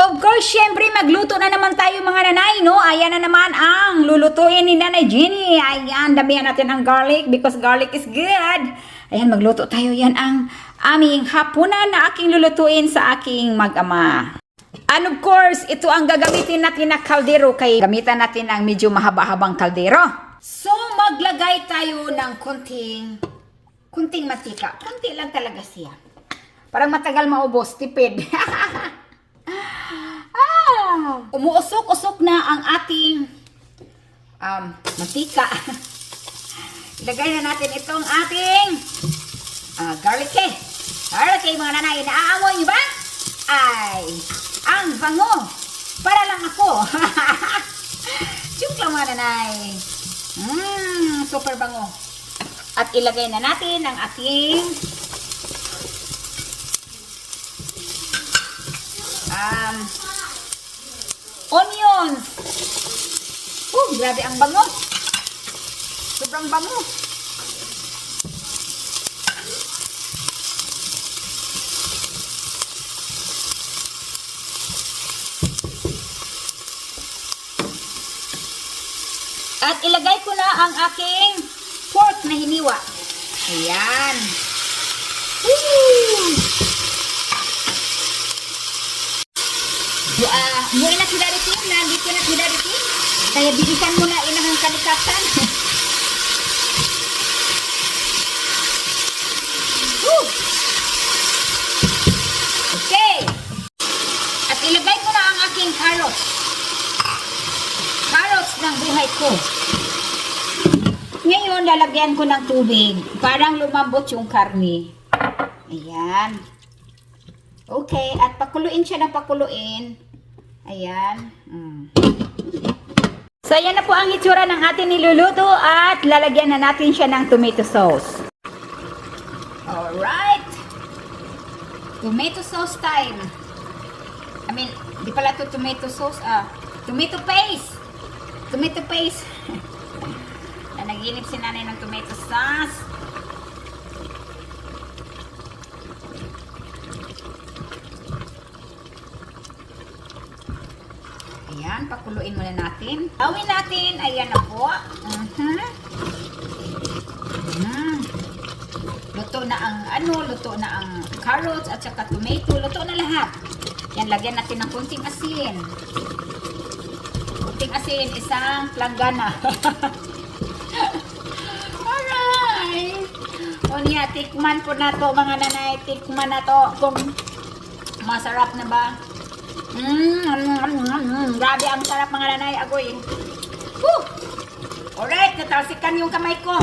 Of course, syempre magluto na naman tayo mga nanay, no? Ayan na naman ang lulutuin ni Nanay Jenny. Ayan, damihan natin ang garlic because garlic is good. Ayan, magluto tayo. Yan ang aming hapunan na aking lulutuin sa aking mag-ama. And of course, ito ang gagamitin natin na kaldero. Kaya gamitan natin ang medyo mahaba-habang kaldero. So, maglagay tayo ng kunting mantika. Kunti lang talaga siya. Parang matagal maubos, tipid. Umuusok-usok na ang ating mantika. Ilagay na natin itong ating garlic. Garlic mga nanay. Naaamoy nyo ba? Ay, ang bango. Para lang ako. Joke lang mga nanay. Super bango. At ilagay na natin ang ating onions. Grabe ang bango. Sobrang bango. At ilagay ko na ang aking pork na hiniwa. Ayan. Muna na sila dito, nandito na sila dito. Kaya bilisan mo na inahang kalikasan. Okay. At ilagay ko na ang aking carrots. Carrots ng buhay ko. Ngayon, lalagyan ko ng tubig. Parang lumambot yung karne. Ayan. Okay, at pakuluin siya ng pakuluin. Ayan. So, ayan na po ang itsura ng ating niluluto at lalagyan na natin siya ng tomato sauce. Alright. Tomato sauce time. I mean, di pala to tomato sauce. Tomato paste. Tomato paste. Naginip si nanay ng tomato sauce. Ayan, pakuluin muna natin. Awin natin. Ayan na po. Luto na ang luto na ang carrots at saka tomato. Luto na lahat. Yan, lagyan natin ng kunting asin. Kunting asin, isang planggana. Alright. O niya, tikman po na to mga nanay. Tikman na to kung masarap na ba. Grabe ang sarap mga nanay. Agoy. Alright, natalsikan yung kamay ko.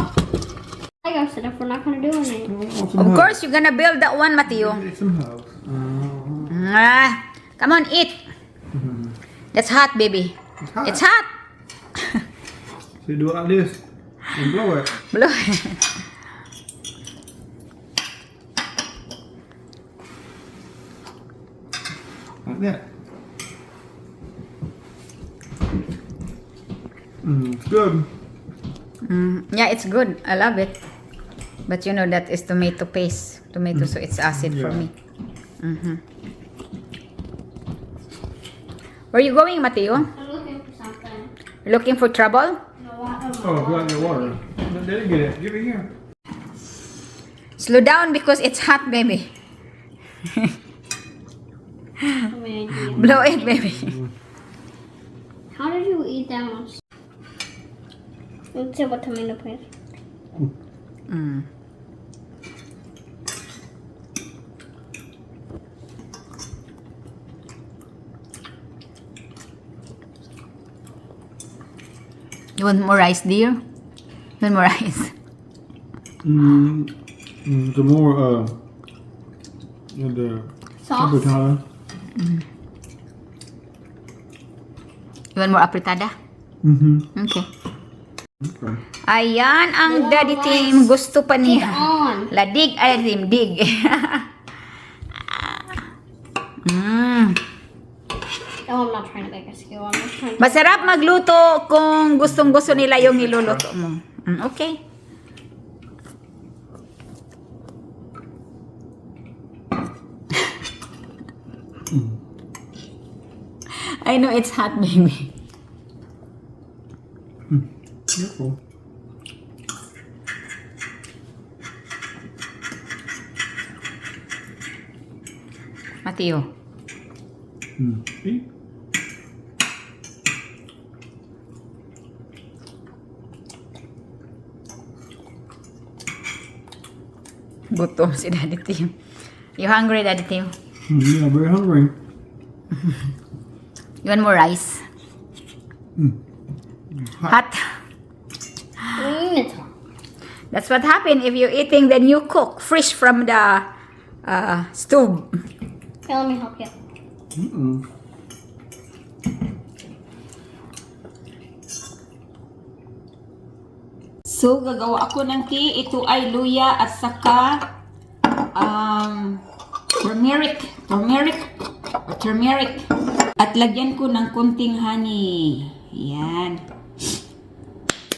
I got said if we're not gonna do anything. Of course, you're gonna build that one, Mateo. Some herbs. Come on, eat. That's hot, baby. It's hot. So you do it like this and blow it. Blow. Like that. It's good. Yeah, it's good. I love it. But you know that is tomato paste. Tomato, so it's acid for Yeah. me. Where are you going, Mateo? I'm looking for something. Looking for trouble? Oh, go out in the water. Let it get it. Give it here. Slow down because it's hot, baby. Blow it, baby. How did you eat that much? Let's see what tomato paste. You want more rice, dear? You want more rice? The more the Sauce? avocado. You want more apritada? Okay. Okay. Ayan ang More daddy rice. team. Gusto pa Get niya. on. Ladig, team, dig. Oh, I'm not trying to make a skill. I'm just trying to. Masarap magluto kung gustong-gusto nila yung niluluto mo. Okay. I know it's hot, baby. Careful. Mateo. See? Gutom si Daddy Tim. You hungry, Daddy Tim? Yeah, very hungry. You want more rice? Hot. It's hot. That's what happened if you're eating then you cook fresh from the stove. Okay, let me help you. So, gagawa ako ng tea. Ito ay luya at saka turmeric. At lagyan ko ng kunting honey. Yan.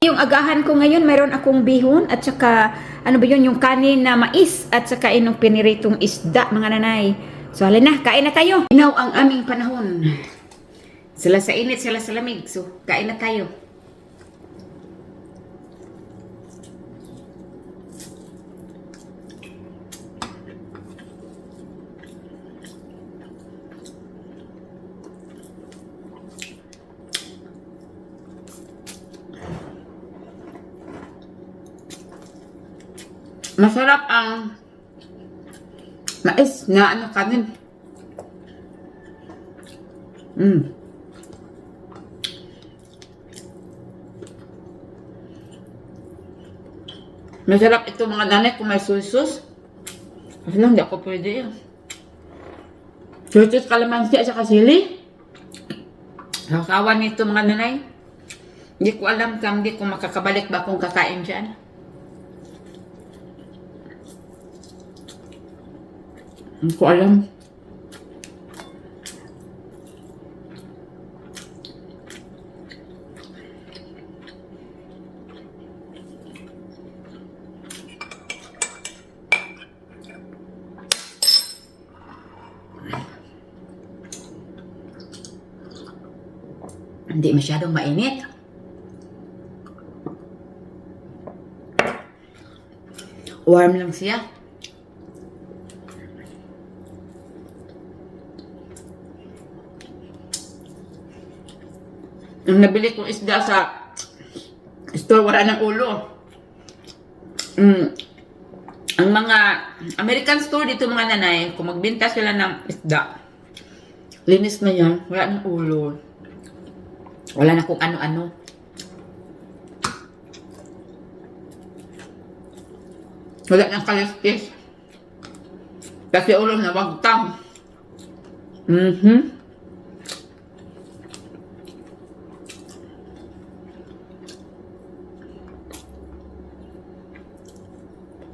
Yung agahan ko ngayon, mayroon akong bihon at saka, ano ba yun, yung kanin na mais at saka inong piniritong isda, mga nanay. So, halin na, kain na tayo. Inaw ang aming panahon. Sila sa init, sila sa lamig. So, kain na tayo. Masarap ang mais na ano kanin. Masarap ito mga nanay kung may sus-sus. Kasi lang, hindi ako pwede yun. Sus-sus, kalamansi at saka sili. Nakasawa nito mga nanay. Hindi ko alam kung makakabalik ba kung kakain dyan. Hindi ko alam. Hindi masyadong mainit. Warm lang siya. Ang nabili kong isda sa store, wala ng ulo. Ang mga American store dito mga nanay, kung magbenta sila ng isda, linis na yan, wala ng ulo. Wala na kung ano-ano. Wala ng kalistis. Kasi ulo na wagtang.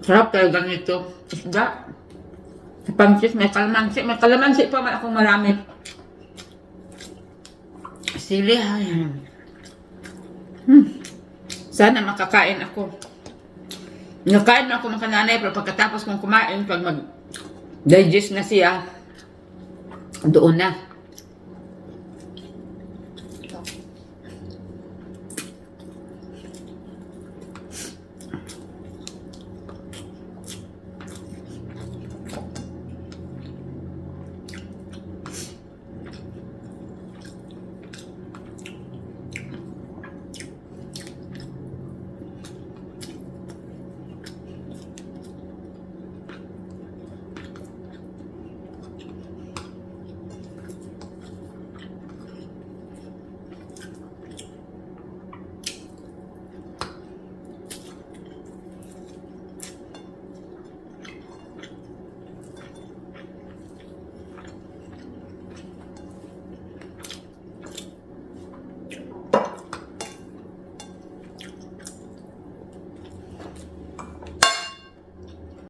Sarap talaga nito. Isda. Sa pansit, may kalamansi. May kalamansi pa man akong marami. Sili, ayan. Sana makakain ako. Nakain na ako mga nanay, pero pagkatapos kong kumain, pag mag-digest na siya, doon na.